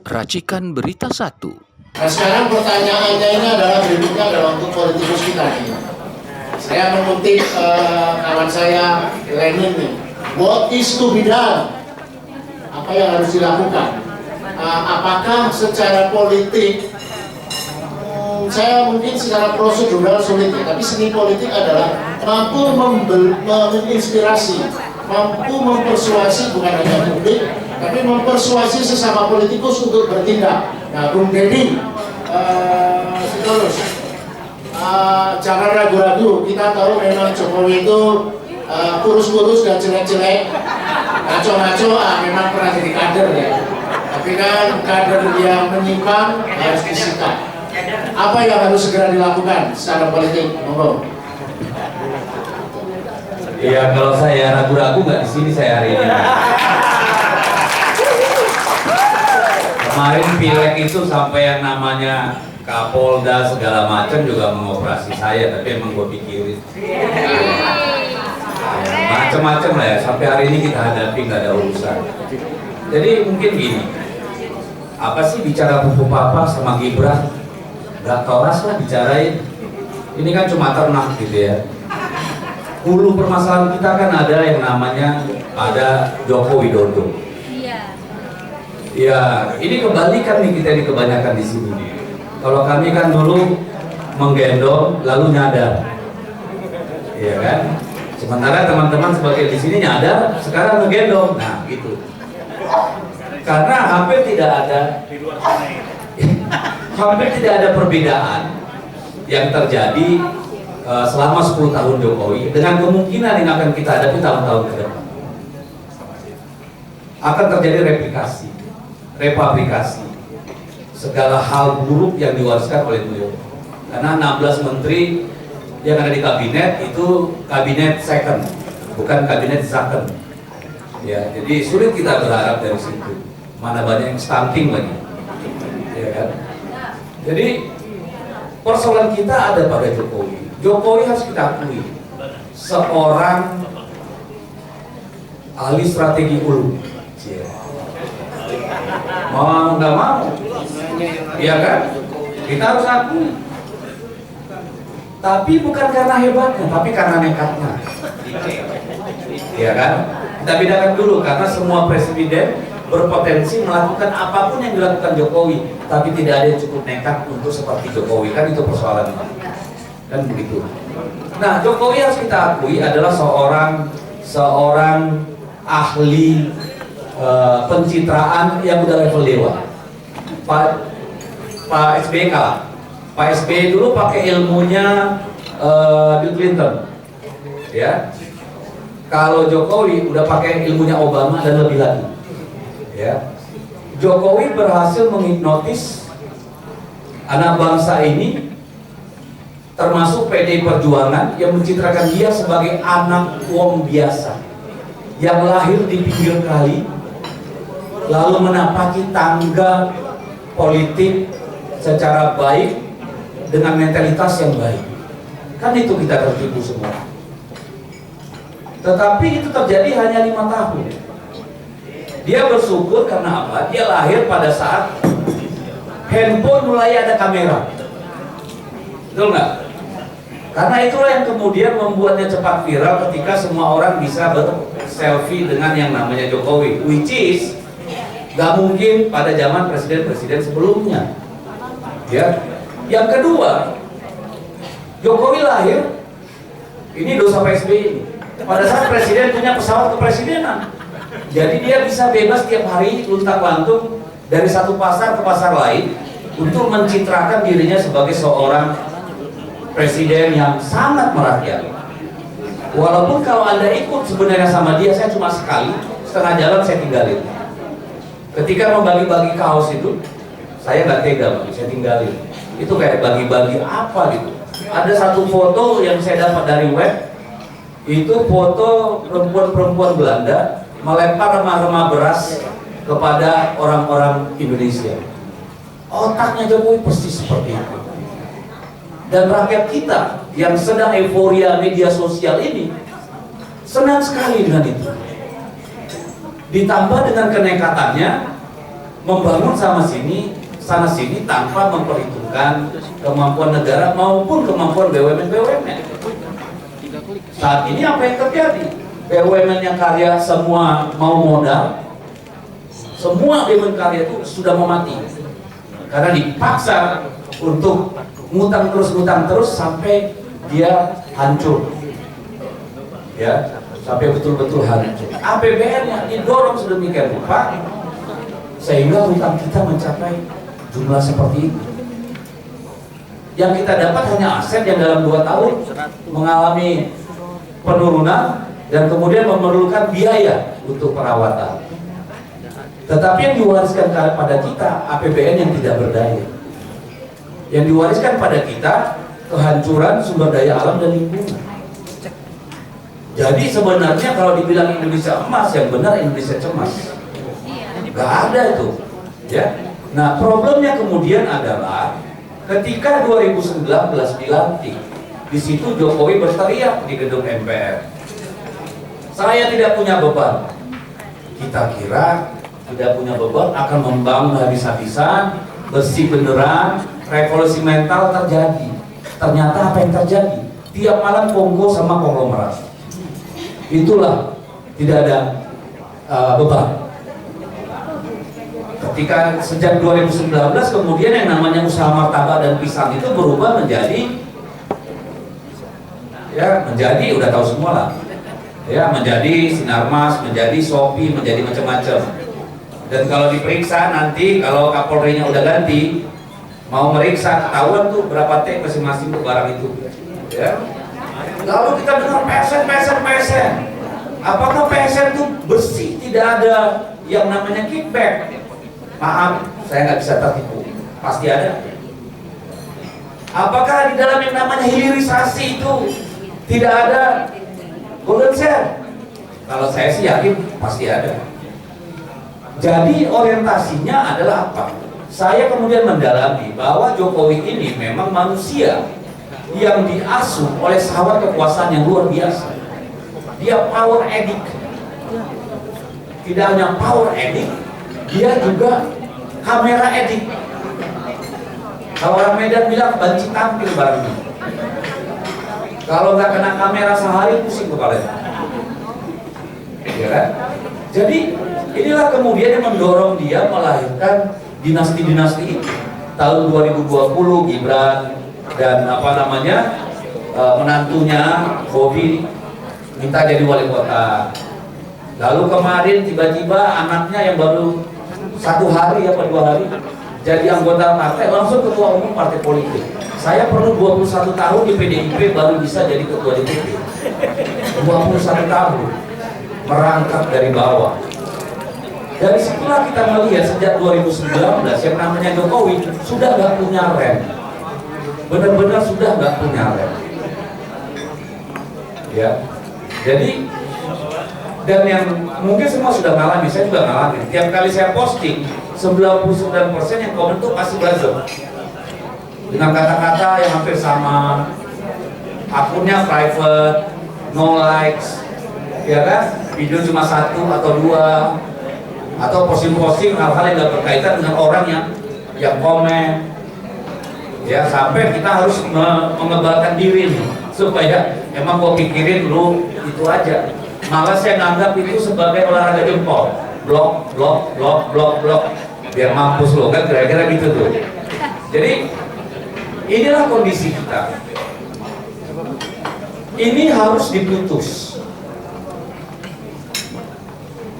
Racikan Berita 1. Nah sekarang pertanyaannya ini adalah berikutnya adalah untuk politikus kita nih. Saya mengutip kawan saya Lenin nih. What is to be done? Apa yang harus dilakukan? Apakah secara politik, saya mungkin secara prosedural sulit ya, tapi seni politik adalah mampu menginspirasi, mampu mempersuasi bukan hanya publik, tapi mempersuasi sesama politikus untuk bertindak. Nah, Bung Deddy, jangan ragu-ragu. Kita tahu memang Jokowi itu kurus-kurus dan jelek-jelek, ngaco-ngaco, memang pernah jadi kader ya. Tapi kan kader yang menyimpang harus disikat. Apa yang harus segera dilakukan secara politik, monggo? Iya, kalau saya ragu-ragu nggak di sini saya hari ini. Kemarin pileg itu sampai yang namanya Kapolda segala macam juga mengoperasi saya, tapi emang gue pikirin macam-macam lah ya. Sampai hari ini kita hadapi nggak ada urusan. Jadi mungkin gini, apa sih bicara buku papa sama Gibran? Gak kelas lah bicarain. Ini kan cuma ternak gitu ya. Hulu permasalahan kita kan ada yang namanya ada Joko Widodo. Ya, ini kebalikan nih kita ini kebanyakan di sini. Kalau kami kan dulu menggendong lalu nyadar, iya kan? Sementara teman-teman sebagai di sini nyadar, sekarang menggendong. Nah, gitu. Karena hampir tidak ada perbedaan yang terjadi selama 10 tahun Jokowi dengan kemungkinan yang akan kita hadapi tahun-tahun ke depan. Akan terjadi repabrikasi segala hal buruk yang diwariskan oleh beliau. Karena 16 menteri yang ada di kabinet itu kabinet second, bukan kabinet second. Ya, jadi sulit kita berharap dari situ. Mana banyak yang stunting lagi, ya kan? Jadi persoalan kita ada pada Jokowi. Jokowi harus kita akui seorang ahli strategi ulu. Mau nggak mau, iya kan? Kita harus akui. Tapi bukan karena hebatnya, tapi karena nekatnya. Iya kan? Kita bedakan dulu, karena semua presiden berpotensi melakukan apapun yang dilakukan Jokowi, tapi tidak ada yang cukup nekat untuk seperti Jokowi. Kan itu persoalan, kan begitu. Nah, Jokowi harus kita akui adalah seorang ahli pencitraan yang udah level dewa. Pak SBY kalah. Pak SBY dulu pakai ilmunya Bill Clinton, ya. Kalau Jokowi udah pakai ilmunya Obama dan lebih lagi, ya. Jokowi berhasil menghipnotis anak bangsa ini, termasuk PDI Perjuangan, yang mencitrakan dia sebagai anak wong biasa yang lahir di pinggir kali, lalu menapaki tangga politik secara baik dengan mentalitas yang baik. Kan itu kita tertipu semua. Tetapi itu terjadi hanya 5 tahun. Dia bersyukur karena apa? Dia lahir pada saat handphone mulai ada kamera. Betul nggak? Karena itulah yang kemudian membuatnya cepat viral ketika semua orang bisa berselfie dengan yang namanya Jokowi, which is gak mungkin pada zaman presiden-presiden sebelumnya. Ya. Yang kedua, Jokowi lahir, ini dosa PSBY, pada saat presiden punya pesawat kepresidenan. Jadi dia bisa bebas tiap hari luntang-lantung dari satu pasar ke pasar lain untuk mencitrakan dirinya sebagai seorang presiden yang sangat merakyat. Walaupun kalau Anda ikut sebenarnya sama dia, saya cuma sekali, setengah jalan saya tinggalin. Ketika membagi-bagi kaos itu, saya nggak tega, saya tinggalin. Itu kayak bagi-bagi apa gitu. Ada satu foto yang saya dapat dari web, itu foto perempuan-perempuan Belanda melempar remah-remah beras kepada orang-orang Indonesia. Otaknya Jokowi persis seperti itu. Dan rakyat kita yang sedang euforia media sosial ini senang sekali dengan itu. Ditambah dengan kenekatannya, membangun sana sini tanpa memperhitungkan kemampuan negara maupun kemampuan BUMN. Saat ini apa yang terjadi? BUMN yang karya semua mau modal, semua BUMN karya itu sudah mau mati karena dipaksa untuk ngutang terus sampai dia hancur, ya, sampai betul-betul hancur. APBN-nya didorong sedemikian rupa sehingga hutang kita mencapai jumlah seperti itu. Yang kita dapat hanya aset yang dalam 2 tahun mengalami penurunan dan kemudian memerlukan biaya untuk perawatan. Tetapi yang diwariskan pada kita APBN yang tidak berdaya. Yang diwariskan pada kita kehancuran sumber daya alam dan lingkungan. Jadi sebenarnya kalau dibilang Indonesia emas, yang benar Indonesia cemas. Gak ada itu, ya. Nah, problemnya kemudian adalah ketika 2019 dilantik, di situ Jokowi berteriak di gedung MPR, saya tidak punya beban. Kita kira tidak punya beban akan membangun habis-habisan, bersih beneran, revolusi mental terjadi. Ternyata apa yang terjadi? Tiap malam Kongo sama konglomerat. Itulah tidak ada beban. Ketika sejak 2019 kemudian yang namanya usaha martabak dan pisang itu berubah menjadi, ya, menjadi udah tahu semua lah, ya, menjadi Sinarmas, menjadi Shopee, menjadi macam-macam. Dan kalau diperiksa nanti kalau Kapolri-nya udah ganti, mau meriksa ketahuan tuh berapa T masing-masing tuh barang itu, ya. Lalu kita dengar PSN. Apakah PSN itu bersih, tidak ada yang namanya kickback? Maaf, saya nggak bisa tertipu. Pasti ada. Apakah di dalam yang namanya hilirisasi itu tidak ada golden share? Kalau saya sih yakin pasti ada. Jadi orientasinya adalah apa? Saya kemudian mendalami bahwa Jokowi ini memang manusia yang diasuh oleh syahwat kekuasaan yang luar biasa. Dia power addict. Tidak hanya power addict, dia juga kamera addict. Kalau orang Medan bilang banci tampil barangnya. Kalau nggak kena kamera sehari pusing kepalanya, ya kan? Jadi inilah kemudian yang mendorong dia melahirkan dinasti-dinasti itu. Tahun 2020 Gibran dan menantunya Bobi minta jadi wali kota. Lalu kemarin tiba-tiba anaknya yang baru 1 hari atau 2 hari jadi anggota partai, langsung ketua umum partai politik. Saya perlu 21 tahun di PDIP baru bisa jadi ketua DPD. 21 tahun merangkak dari bawah. Dari situlah kita melihat sejak 2019 yang namanya Jokowi sudah nggak punya rem. Benar-benar sudah nggak punya rem. Ya, jadi dan yang mungkin semua sudah ngalami, saya juga ngalami. Tiap kali saya posting, 99% yang komen tuh pasti buzzer dengan kata-kata yang hampir sama, akunnya private, no likes, ya kan? Video cuma 1 atau 2, atau posting-posting hal-hal yang gak berkaitan dengan orang yang komen, ya, sampai kita harus mengebalkan diri nih, supaya emang gua pikirin lu itu aja. Malah saya nganggap itu sebagai olahraga jempol, blok, biar mampus lo, kan kira-kira gitu tuh. Jadi inilah kondisi kita. Ini harus diputus.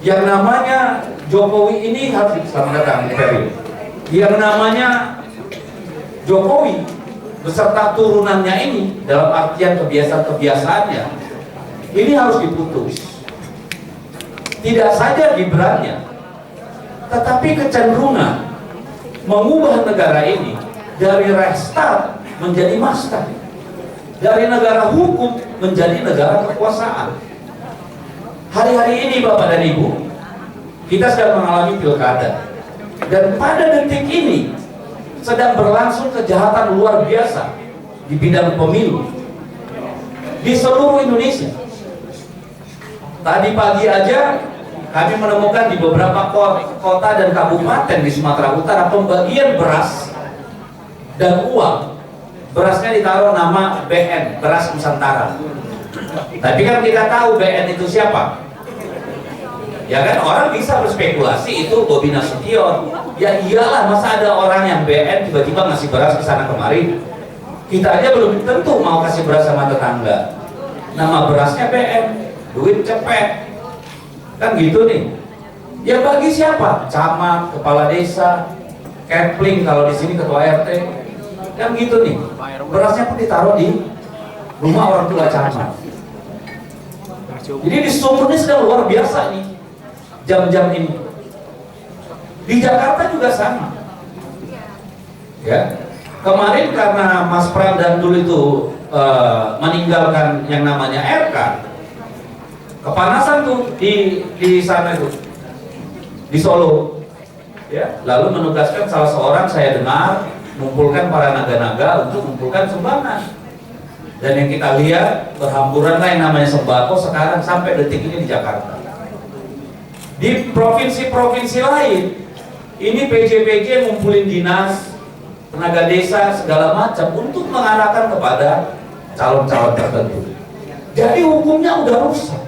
Yang namanya Jokowi ini harus selamat datang, Ferry. Yang namanya Jokowi beserta turunannya ini dalam artian kebiasaan-kebiasaannya ini harus diputus. Tidak saja Gibrannya, tetapi kecenderungan mengubah negara ini dari restart menjadi master, dari negara hukum menjadi negara kekuasaan. Hari-hari ini Bapak dan Ibu, kita sedang mengalami pilkada, dan pada detik ini sedang berlangsung kejahatan luar biasa di bidang pemilu di seluruh Indonesia. Tadi pagi aja kami menemukan di beberapa kota dan kabupaten di Sumatera Utara pembagian beras dan uang. Berasnya ditaruh nama BN, Beras Nusantara. Tapi kan kita tahu BN itu siapa? Ya kan, orang bisa berspekulasi itu Bobi Nasution. Ya iyalah, masa ada orang yang BN tiba-tiba ngasih beras ke sana kemari. Kita aja belum tentu mau kasih beras sama tetangga. Nama berasnya BN, duit cepet. Kan gitu nih. Ya bagi siapa? Camat, kepala desa, kepling kalau di sini ketua RT. Kan gitu nih. Berasnya pun ditaruh di rumah orang tua camat. Jadi di Sumur ini sudah luar biasa nih jam-jam ini. Di Jakarta juga sama. Ya. Kemarin karena Mas Pram dan dulu itu meninggalkan yang namanya RK, kepanasan tuh di sana itu, di Solo. Ya. Lalu menugaskan salah seorang, saya dengar, mengumpulkan para naga-naga untuk mengumpulkan sumbangan. Dan yang kita lihat berhamburanlah yang namanya sembako sekarang sampai detik ini di Jakarta. Di provinsi-provinsi lain, ini PJ-PJ ngumpulin dinas, tenaga desa, segala macam untuk mengarahkan kepada calon-calon tertentu. Jadi hukumnya udah rusak.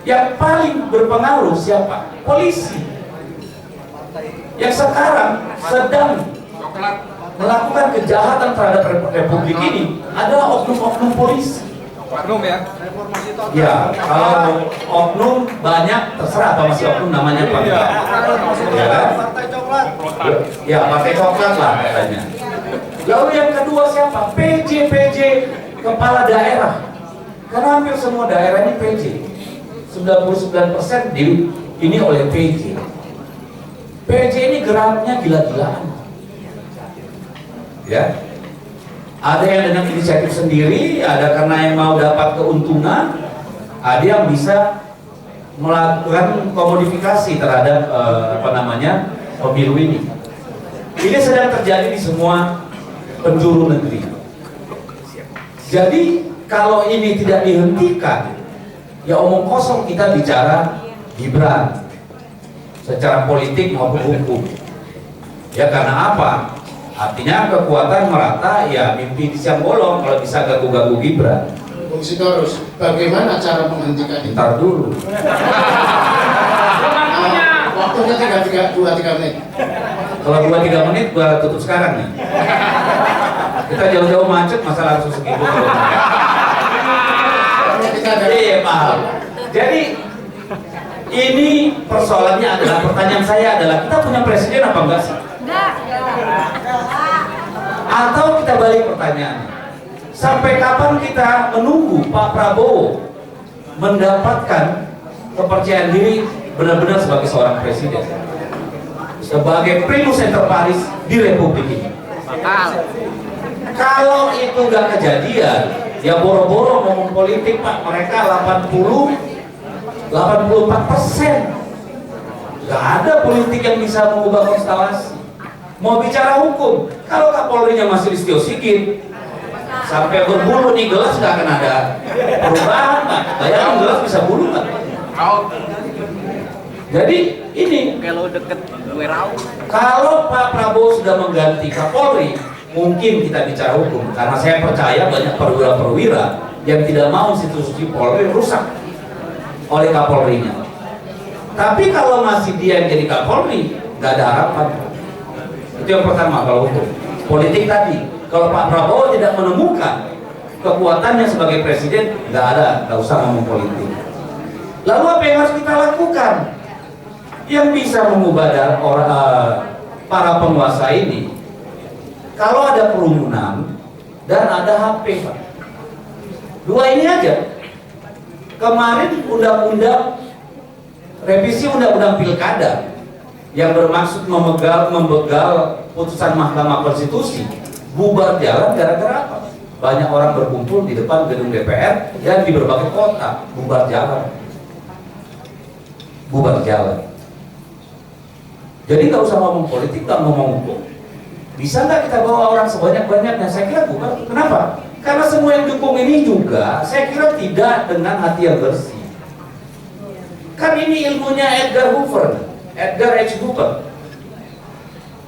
Yang paling berpengaruh siapa? Polisi. Yang sekarang sedang melakukan kejahatan terhadap republik ini adalah oknum-oknum polisi. Oknum ya? Ya, kalau oknum banyak terserah apa masih oknum namanya apa enggak. Ya kan? Ya, partai coklat lah katanya. Lalu yang kedua siapa? PJ kepala daerah. Karena hampir semua daerah ini PJ. 99% ini oleh PJ. PJ ini geraknya gila-gilaan. Ya, ada yang dengan inisiatif sendiri, ada karena yang mau dapat keuntungan, ada yang bisa melakukan komodifikasi terhadap pemilu ini. Ini sedang terjadi di semua penjuru negeri. Jadi kalau ini tidak dihentikan, ya omong kosong kita bicara Gibran secara politik maupun hukum. Ya karena apa? Artinya kekuatan merata, ya mimpi di siang bolong kalau bisa gagu-gagu Gibran. Bung Sitorus, bagaimana cara menghentikan itu? Ntar dulu. Waktunya 2-3 menit. Kalau 2-3 menit gua tutup sekarang nih. Kita jauh-jauh macet, masa langsung segitu. Iya, paham. Jadi ini persoalannya adalah, pertanyaan saya adalah, kita punya presiden apa enggak sih? Atau kita balik pertanyaan, sampai kapan kita menunggu Pak Prabowo mendapatkan kepercayaan diri benar-benar sebagai seorang presiden, sebagai primus inter pares di republik ini? Kalau itu nggak kejadian, ya boro-boro ngomong politik Pak, mereka 84%. Nggak ada politik yang bisa mengubah konstelasi. Mau bicara hukum, kalau Kapolrinya masih Listio Sigit, sampai berbulu nih gelas nggak akan ada perubahan Pak. Bayangin gelas bisa bulu Pak. Jadi ini Kalau deket Werau. kalau Pak Prabowo sudah mengganti Kapolri, mungkin kita bicara hukum, karena saya percaya banyak perwira-perwira yang tidak mau institusi Polri rusak oleh Kapolrinya. Tapi kalau masih dia yang jadi Kapolri, nggak ada harapan. Itu yang pertama kalau hukum. Politik tadi, kalau Pak Prabowo tidak menemukan kekuatannya sebagai presiden, nggak usah ngomong politik. Lalu apa yang harus kita lakukan? Yang bisa mengubah para penguasa ini, kalau ada kerumunan dan ada HP, Pak. Dua ini aja. Kemarin revisi undang-undang pilkada yang bermaksud membegal putusan Mahkamah Konstitusi bubar jalan gara-gara apa? Banyak orang berkumpul di depan gedung DPR dan di berbagai kota, bubar jalan. Jadi nggak usah ngomong politik, nggak ngomong hukum. Bisa nggak kita bawa orang sebanyak-banyaknya? Saya kira bukan. Kenapa? Karena semua yang dukung ini juga, saya kira tidak dengan hati yang bersih. Kan ini ilmunya Edgar H. Hoover.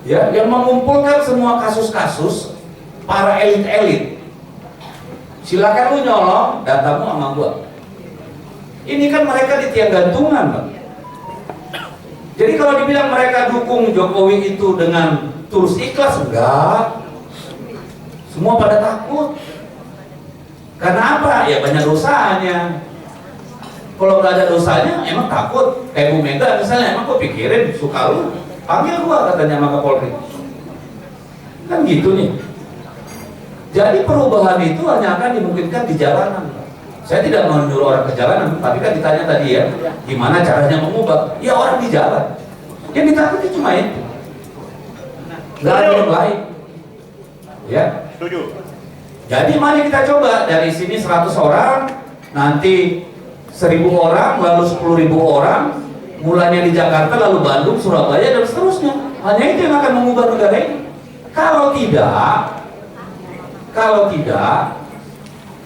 Ya, yang mengumpulkan semua kasus-kasus para elit-elit. Silakan lu nyolong datamu sama gua. Ini kan mereka di tiang gantungan, Pak. Jadi kalau dibilang mereka dukung Jokowi itu dengan tulus ikhlas, enggak. Semua pada takut. Karena apa? Ya banyak dosanya. Kalau nggak ada dosanya, emang takut. Kayak Bu Mega misalnya, emang kok pikirin, suka lu, panggil gua katanya sama Kapolri. Kan gitu nih. Jadi perubahan itu hanya akan dimungkinkan di jalanan. Saya tidak mau menyuruh orang ke jalanan, tapi kan ditanya tadi ya, gimana caranya mengubah? Ya orang di jalan. Yang ditakuti cuma itu. Nggak ada yang lain. Ya. Setuju. Jadi mari kita coba dari sini 100 orang, nanti 1000 orang, lalu 10.000 orang, mulanya di Jakarta, lalu Bandung, Surabaya, dan seterusnya. Hanya itu yang akan mengubah negara ini. Kalau tidak,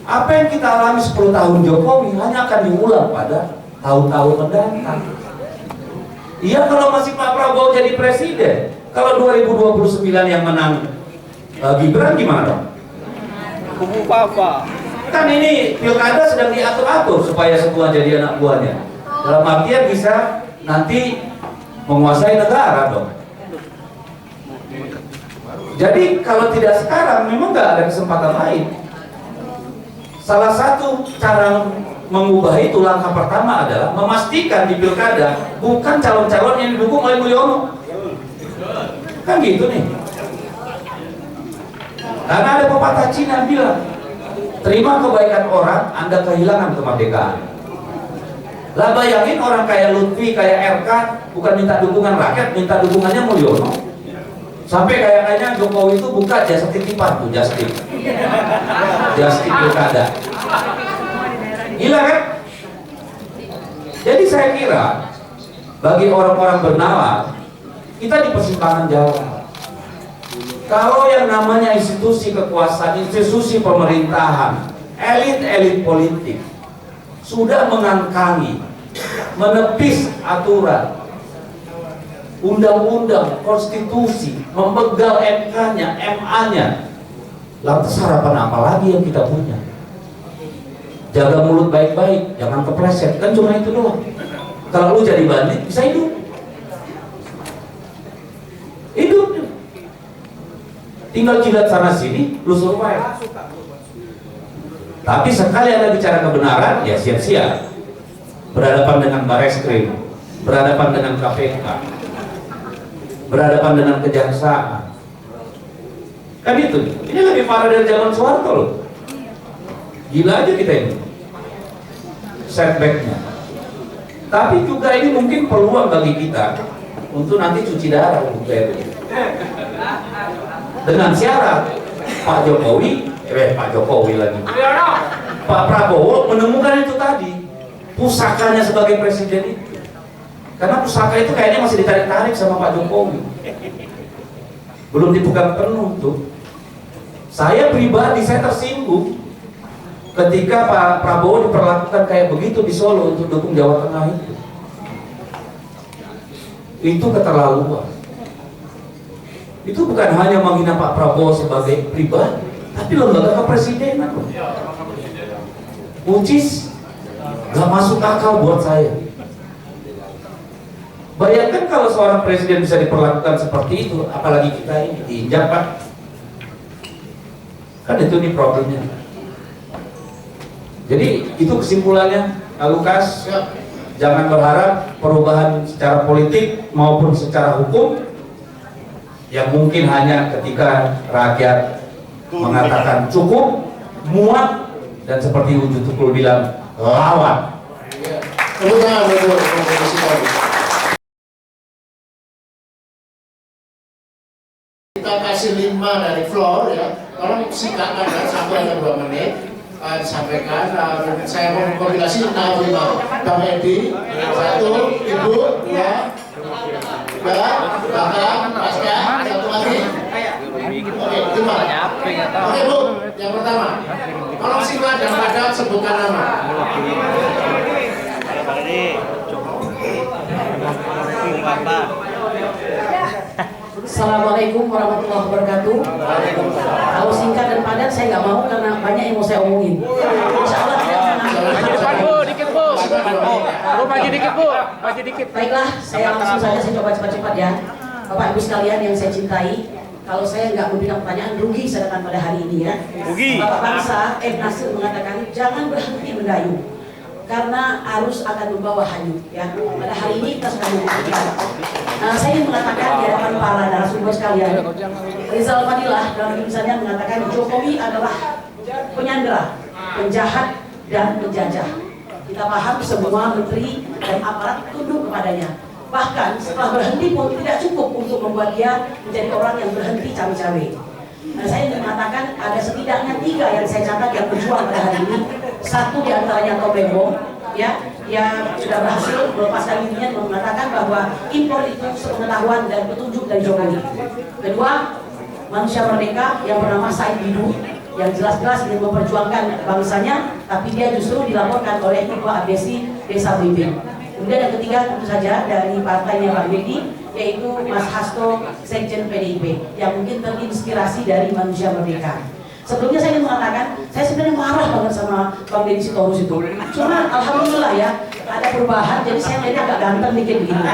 apa yang kita alami 10 tahun Jokowi hanya akan diulang pada tahun-tahun mendatang. Iya, kalau masih Pak Prabowo jadi presiden, kalau 2029 yang menang Gibran gimana dong? Kubu Papa. Kan ini pilkada sedang diatur-atur supaya semua jadi anak buahnya. Dalam artian bisa nanti menguasai negara dong. Jadi kalau tidak sekarang memang nggak ada kesempatan lain. Salah satu cara mengubah itu, langkah pertama adalah memastikan di pilkada bukan calon-calon yang didukung oleh Mulyono. Kan gitu nih. Karena ada pepatah Cina bilang, terima kebaikan orang, Anda kehilangan kemerdekaan. Lah bayangin orang kayak Lutfi, kayak RK, bukan minta dukungan rakyat, minta dukungannya Mulyono. Sampai kayaknya Jokowi itu buka jasa titipan tuh, just tip pilkada. Gila kan? Jadi saya kira bagi orang-orang bernalar, kita di persimpangan jalan. Kalau yang namanya institusi kekuasaan, institusi pemerintahan, elit-elit politik sudah mengangkangi, menepis aturan, undang-undang, konstitusi, membegal MK-nya, MA-nya, lantas harapan apa lagi yang kita punya? Jaga mulut baik-baik, jangan kepleset, kan cuma itu doang. Kalau lu jadi bandit, bisa hidup. Tinggal jilat sana sini, lu survive. Tapi sekali Anda bicara kebenaran, ya siap-siap. Berhadapan dengan Bareskrim, berhadapan dengan KPK, berhadapan dengan kejaksaan. Kan itu. Ini lebih parah dari zaman Soeharto loh. Gila aja kita ini. Setbacknya. Tapi juga ini mungkin peluang bagi kita untuk nanti cuci darah untuk PRI. Dengan syarat Pak Jokowi lagi, Pak Prabowo menemukan itu tadi, pusakanya sebagai presiden itu. Karena pusaka itu kayaknya masih ditarik-tarik sama Pak Jokowi, belum dibuka penuh tuh. Saya pribadi, saya tersinggung ketika Pak Prabowo diperlakukan kayak begitu di Solo untuk dukung Jawa Tengah itu. Itu keterlaluan. Itu bukan hanya menghina Pak Prabowo sebagai pribadi, tapi lembaga kepresidenan. Ucis gak masuk akal buat saya. Bayangkan kalau seorang presiden bisa diperlakukan seperti itu, apalagi kita ini diinjak, Pak. Kan itu nih problemnya. Jadi itu kesimpulannya, Lukas. Jangan berharap perubahan secara politik maupun secara hukum yang mungkin hanya ketika rakyat mengatakan cukup, muat, dan seperti Ujung Tukul bilang, lawan. Tepuk tangan buat Komisi Polri. Kita kasih 5 dari floor ya. Tolong singkatkan kan, sampai ada 2 menit. Disampaikan, saya mau kombinasi 5. Bang Edi, 1, Ibu, 2, Bapak, Pasca, 1 lagi. Oke, 5. Oke Bu, yang pertama, tolong singkat dan padat sebutkan nama. Assalamualaikum warahmatullahi wabarakatuh. Kalau singkat dan padat saya nggak mau karena banyak yang mau saya omongin. Insya Allah tidak Maju depan bu, dikit bu. Bu maju dikit bu, maju dikit. Baiklah, saya langsung saja, saya coba cepat-cepat ya. Bapak Ibu sekalian yang saya cintai, kalau saya nggak memberikan pertanyaan, rugi saya datang pada hari ini ya. Rugi. Bapak bangsa Nasir mengatakan jangan berhenti mendayung karena arus akan membawa hanyut ya. Pada hari ini kita sudah membuktikan. Nah, saya ingin mengatakan di hadapan para narasumber sekalian, Rizal Fadilah dalam tulisannya mengatakan Jokowi adalah penyandera, penjahat dan penjajah. Kita paham semua menteri dan aparat tunduk kepadanya. Bahkan setelah berhenti pun tidak cukup untuk membuat dia menjadi orang yang berhenti cawe-cawe. Nah, saya ingin mengatakan ada setidaknya 3 yang saya catat yang berjuang pada hari ini. Satu diantaranya Tom Lembong, ya, yang sudah berhasil melepaskan dirinya dan mengatakan bahwa impor itu sepengetahuan dan petunjuk dari Jokowi. Kedua, manusia merdeka yang bernama Said Didu, yang jelas-jelas ingin memperjuangkan bangsanya, tapi dia justru dilaporkan oleh Ketua ABSI Desa Blimbing. Kemudian yang ketiga tentu saja dari partainya Pak Dedi, yaitu Mas Hasto, Sekjen PDIP, yang mungkin terinspirasi dari manusia merdeka. Sebelumnya saya ingin mengatakan, saya sebenarnya marah banget sama Bang Deddy Sitorus itu. Cuma alhamdulillah ya, ada perubahan, jadi saya melihatnya agak ganteng dikit begini.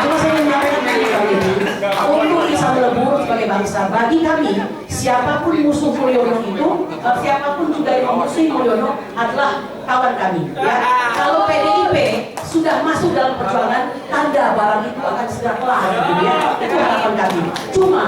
Cuma saya ingin menyampaikan begini Bang Deddy, untuk bisa melebur sebagai bangsa, bagi kami, siapapun musuh Mulyono itu, siapapun juga yang memusuhi Mulyono adalah kawan kami. Ya. Kalau PDIP sudah masuk dalam perjuangan, tanda barang itu akan segera kelar. Gitu, ya. Itu harapan kami. Cuma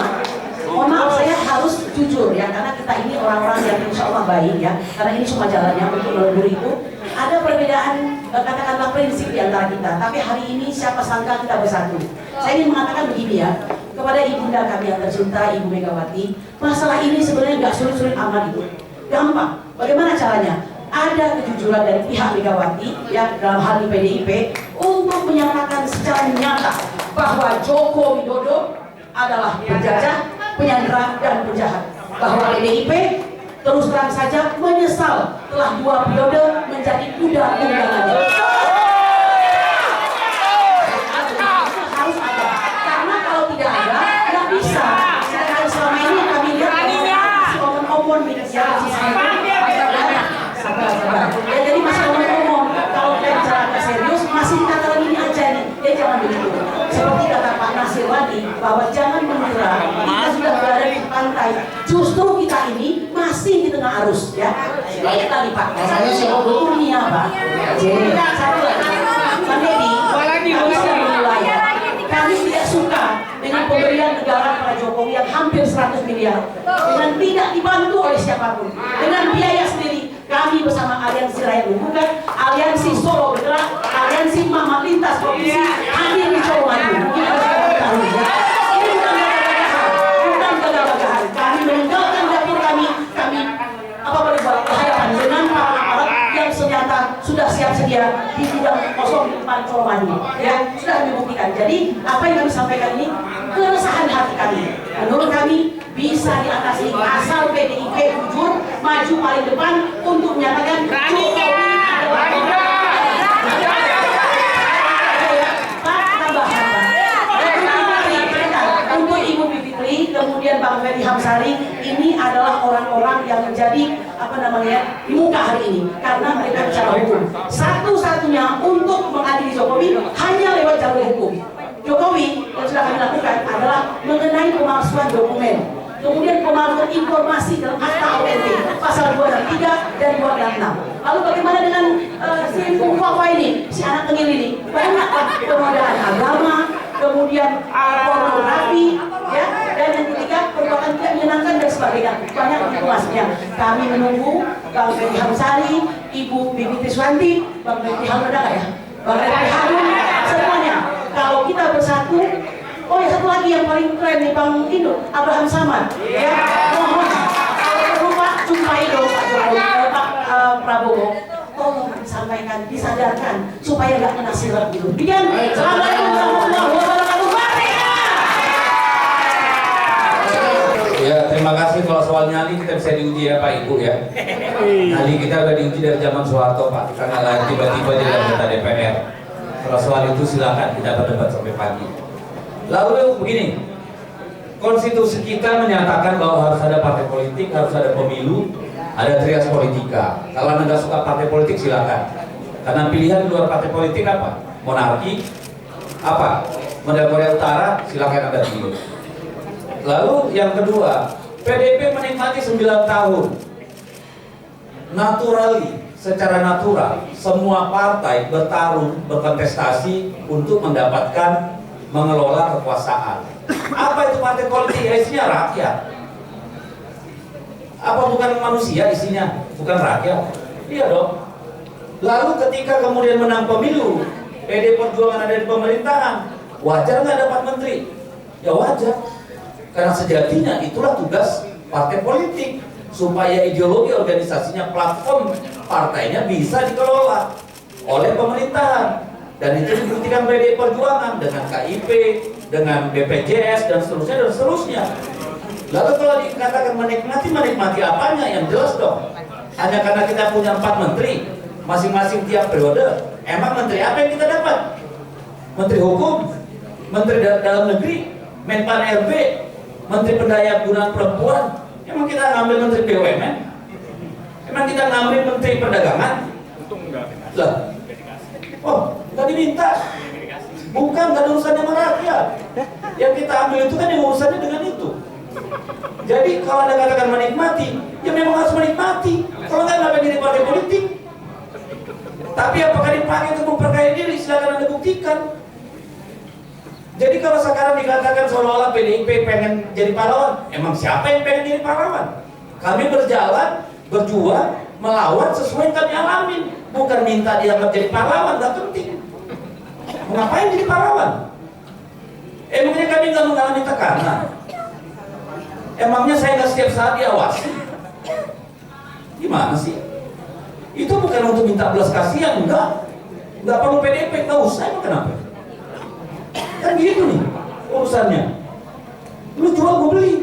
mohon maaf, saya harus jujur ya, karena kita ini orang-orang yang insya Allah baik ya, karena ini cuma jalannya untuk melebur itu. Ada perbedaan katakanlah prinsip di antara kita, tapi hari ini siapa sangka kita bersatu. Saya ingin mengatakan begini ya, kepada ibunda kami yang tercinta, Ibu Megawati, masalah ini sebenarnya nggak sulit-sulit amat itu, gampang. Bagaimana caranya? Ada kejujuran dari pihak Megawati ya dalam hal ini PDIP untuk menyatakan secara nyata bahwa Joko Widodo adalah penjajah, penyandera dan penjahat. Bahwa PDIP terus terang saja menyesal telah 2 periode menjadi kuda tunggangan. Harus ada, karena kalau tidak ada, nggak bisa. Sedangkan selama ini kami lihat si omon-omon bicara sabar. Ya, jadi masih omon-omon. Kalau kita bicara agak serius, masih dikatakan ini aja nih. Ya jangan begitu. Seperti kata Pak Nasir tadi, bahwa jangan mengira kita sudah berada di pantai. Justru kita ini masih di tengah arus, ya. Baik tadi Pak. Saya siapa ini apa? Jadi satu lagi, Pak Dedi, kami sudah memulai. Kami tidak suka dengan pemberian negara pada Jokowi yang hampir 100 miliar dengan tidak dibantu oleh siapapun, dengan biaya sendiri. Kami bersama Aliansi Rakyat Bukan, Aliansi Solo Bergerak, Aliansi Mama Lintas Provinsi hadir di Jawa Maju. Ini bukan gagah-gagahan. Kami meninggalkan dapur kami apa boleh berhadapan dengan para aparat yang senjata sudah siap sedia di gudang kosong di depan Jawa Maju. Ya, sudah dibuktikan. Jadi apa yang kami sampaikan ini keresahan hati kami. Menurut kami bisa diatasi asal PDIP jujur maju paling depan untuk menyatakan Jokowi adalah untuk Ibu Bivitri, kemudian Bang Ferry Hamsari, ini adalah orang-orang yang menjadi di muka hari ini karena mereka bicara hukum. Satu-satunya untuk mengadili Jokowi hanya lewat jalur hukum. Jokowi yang sudah kami lakukan adalah mengenai pemalsuan dokumen, kemudian pemalsuan informasi dalam akta ONT pasal 263 dan 266. Lalu bagaimana dengan si Mufafa ini, si anak tengil ini? Banyak penodaan agama, kemudian pornografi, ya, dan yang ketiga perbuatan tidak menyenangkan dan sebagainya. Banyak informasinya. Kami menunggu Bang Ferry Hamsari, Ibu Bibi Tiswanti, Bang Ferry Harun ada nggak ya? Bang Ferry Harun, semuanya. Kalau kita bersatu, oh ya satu lagi yang paling keren nih Bang Indo, Abraham Samad. Ya, mohon kalau Pak jumpai dong Pak Jokowi, Pak Prabowo. Tolong disampaikan, disadarkan supaya nggak kena silat gitu. Demikian, assalamualaikum warahmatullahi wabarakatuh. Ya, terima kasih. Kalau soal nyali kita bisa diuji ya Pak Ibu ya. Nyali kita udah diuji dari zaman Soeharto Pak, karena tiba-tiba jadi anggota DPR. Kalau soal itu silakan kita berdebat sampai pagi. Lalu begini, konstitusi kita menyatakan bahwa harus ada partai politik, harus ada pemilu, ada trias politika. Kalau Anda nggak suka partai politik silakan. Karena pilihan di luar partai politik apa? Monarki, apa? Model Korea Utara, silakan Anda pilih. Lalu yang kedua, PDIP menikmati 9 tahun. Naturally, secara natural, semua partai bertarung, berkontestasi untuk mendapatkan mengelola kekuasaan. Apa itu partai politik? Ya, isinya rakyat. Apa bukan manusia isinya? Bukan rakyat? Iya dong. Lalu ketika kemudian menang pemilu, PD Perjuangan ada di pemerintahan, wajar nggak dapat menteri? Ya wajar. Karena sejatinya itulah tugas partai politik, supaya ideologi organisasinya, platform partainya bisa dikelola oleh pemerintahan. Dan itu dibuktikan PD Perjuangan dengan KIP, dengan BPJS, dan seterusnya. Lalu kalau dikatakan menikmati apanya? Yang jelas dong. Hanya karena kita punya 4 menteri, masing-masing tiap periode. Emang menteri apa yang kita dapat? Menteri Hukum, Menteri Dalam Negeri, Menpan RB, Menteri Pendayagunaan Perempuan. Emang kita ngambil Menteri BUMN? Emang kita ngambil Menteri Perdagangan? Lah, oh, nggak diminta. Bukan, nggak ada urusannya sama rakyat. Yang kita ambil itu kan yang urusannya dengan itu. Jadi kalau Anda katakan menikmati, ya memang harus menikmati. Kalau nggak, kenapa jadi partai politik? Tapi apakah dipakai untuk memperkaya diri? Silakan Anda buktikan. Jadi kalau sekarang dikatakan seolah-olah PDIP pengen jadi pahlawan, emang siapa yang pengen jadi pahlawan? Kami berjalan, berjuang, melawan sesuai yang kami alamin. Bukan minta dianggap jadi pahlawan, nggak penting. Ngapain jadi pahlawan? Emangnya kami nggak mengalami tekanan? Emangnya saya nggak setiap saat diawasi? Gimana sih? Itu bukan untuk minta belas kasihan, enggak. Nggak perlu PDIP, nggak usah, emang kenapa? Kan gitu nih urusannya. Lu jual, gue beli.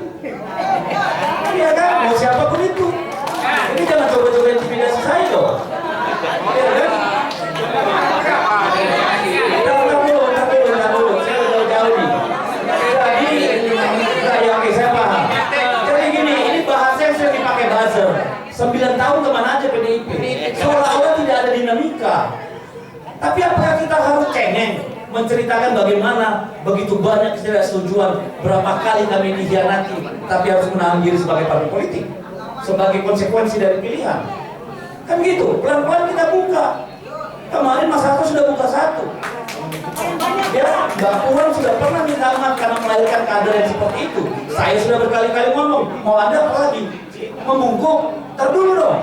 Iya kan, mau siapapun itu. Ini jangan coba-coba intimidasi saya dong. Iya kan? Bentar dulu. Saya udah jauh nih. Jadi, oke, saya paham. Jadi gini, ini bahasa yang sering dipakai buzzer. 9 tahun kemana aja PDIP? Seolah-olah tidak ada dinamika. Tapi apakah kita harus cengeng menceritakan bagaimana begitu banyak ketidaksetujuan, berapa kali kami dikhianati, tapi harus menahan diri sebagai partai politik, sebagai konsekuensi dari pilihan? Kan gitu, pelan-pelan kita buka. Kemarin Mas Hasto sudah buka 1. Ya, Mbak Puan sudah pernah minta maaf karena melahirkan kader yang seperti itu. Saya sudah berkali-kali ngomong, mau Anda apa lagi? Membungkuk? Ntar dulu dong.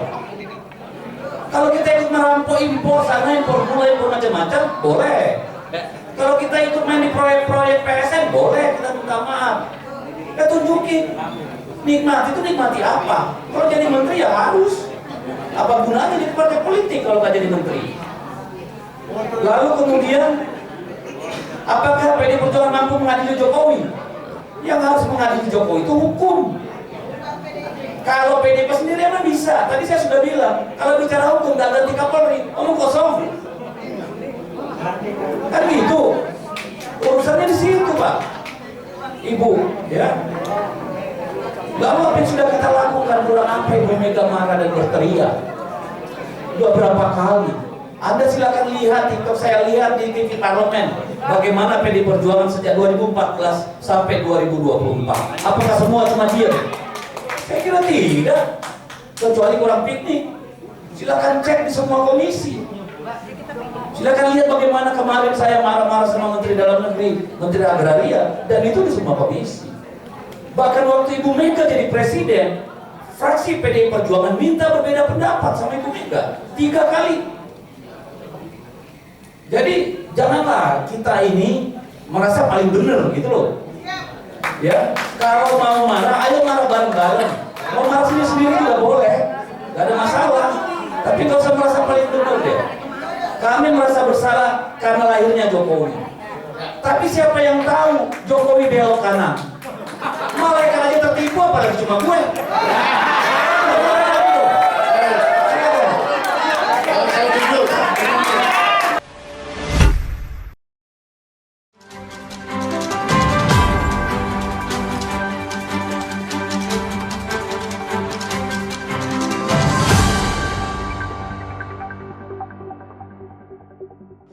Kalau kita ikut merampok impor sana, impor gula, impor macam-macam, boleh. Kalau kita ikut main di proyek-proyek PSN, boleh kita minta maaf. Ya tunjukin. Nikmati itu nikmati apa? Kalau jadi menteri ya harus. Apa gunanya jadi partai politik kalau nggak jadi menteri? Lalu kemudian, apakah PD Perjuangan mampu mengadili Jokowi? Yang harus mengadili Jokowi itu hukum. Kalau PDIP sendiri emang bisa. Tadi saya sudah bilang, kalau bicara hukum nggak ganti Kapolri, omong kosong. Kan gitu. Urusannya di situ, Pak. Ibu, ya. Lalu apa yang sudah kita lakukan? Kurang apa Ibu Mega marah dan berteriak? Udah berapa kali? Anda silakan lihat TikTok saya, lihat di TV Parlemen bagaimana PD Perjuangan sejak 2014 sampai 2024. Apakah semua cuma diam? Saya kira tidak, kecuali kurang piknik. Silakan cek di semua komisi. Silakan lihat bagaimana kemarin saya marah-marah sama Menteri Dalam Negeri, Menteri Agraria, dan itu di semua komisi. Bahkan waktu Ibu Mega jadi presiden, fraksi PDI Perjuangan minta berbeda pendapat sama Ibu Mega 3 kali. Jadi janganlah kita ini merasa paling benar gitu loh. Ya, kalau mau marah, ayo marah bareng-bareng. Mau marah sendiri-sendiri juga boleh, nggak ada masalah. Tapi nggak usah merasa paling benar deh. Kami merasa bersalah karena lahirnya Jokowi. Tapi siapa yang tahu Jokowi belok kanan? Malaikat aja tertipu, apalagi cuma gue.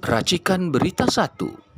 Racikan Berita 1.